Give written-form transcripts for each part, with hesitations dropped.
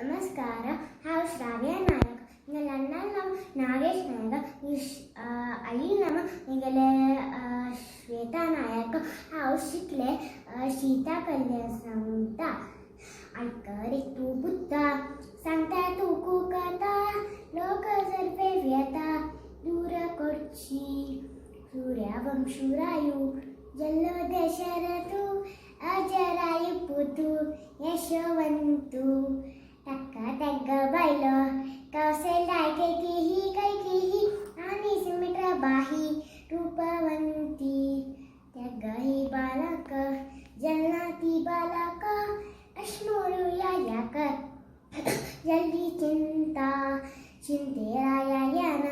नमस्कार. हांव श्राव्या नायक. म्हजें ल्हान नांव नागेश नायक. आई नांव म्हगेलें श्वेता नायक. हांव शिकलें शीता कल्याण सांगता. आयकर रे तूं बुद्धा सांगता तूं कुकता लोक सर्वे व्यता दूर करची सूर्यवंशुरायु जल्लो दशरथु अजरायु पुतु यशवंतु टक्का टक्का बायलो कौशल्याय कैकेयी आणि सुमित्रा बाही रूपवंती त्यागही बालक जलनाती बालक अश्मोरुयायक जल्दी चिंता चिंतेरायायन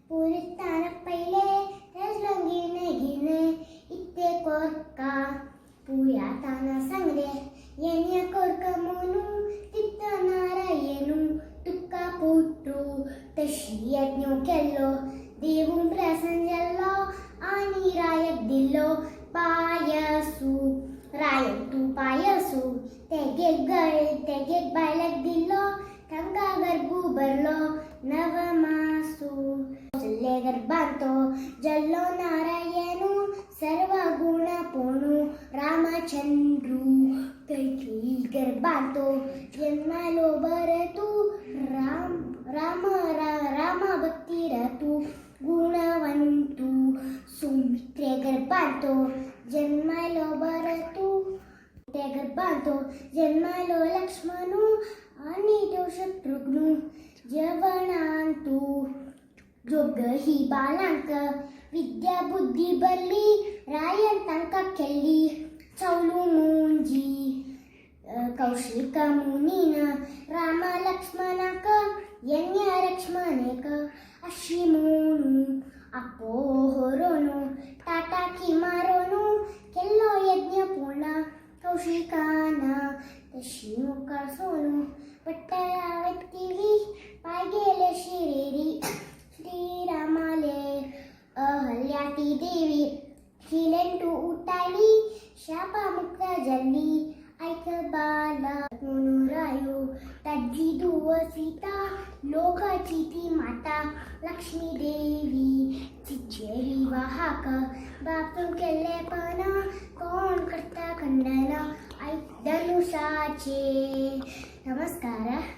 पुरितान पहिले रजलंगीने गिने इत्ते कोरका पुयाताना सांगरे येण्या कोरक मोनू तित्त नारायणू तुक्का पुट्रू तशी यज्ञ केल्लो देवून प्रसन्न जाल्लो आनी रायक दिल्लो पायसू रायक तू पायसू तेगे बायलाक दिल्लो तांकां गर्भू भरलो नवमासू कौशल्य गर्भांतो जल्लो नारायणू सर्व गुण पोणू रामचंद्रू कैकेयी गर्भांतो जन्मालो भरतू राम भक्ती रतू गुणवंतू सुमित्रे गर्भांतो जन्मालो भरतू ते गर्भांतो जन्मालो लक्ष्मणू आणि तो शत्रुघ्नू जवनांतू जोगही बालांक विद्या बुद्धी बरली रायन तांकां केल्ली चौलू मुंजी कौशिक मुनीन राम लक्ष्मणाक यज्ञ लक्ष्मणेक अशी म्हणू आपोहरोनू टाटाकी मारोनू केल्लो यज्ञ पूर्ण कौशिकाना तशी मुखार सोनू पट्टरावतीली पाय गेले शिरेरी श्रीरामाले अहल्याती देवी हिलेंटू उठाली शापा मुक्त जल्ली ऐक बाला म्हणून रायू ताजी धुव सीता लोकाची ती माता लक्ष्मी देवी तिचे विवाहाक बापून केले पण कोण करता खंडन ऐक धनुषाचे. नमस्कार.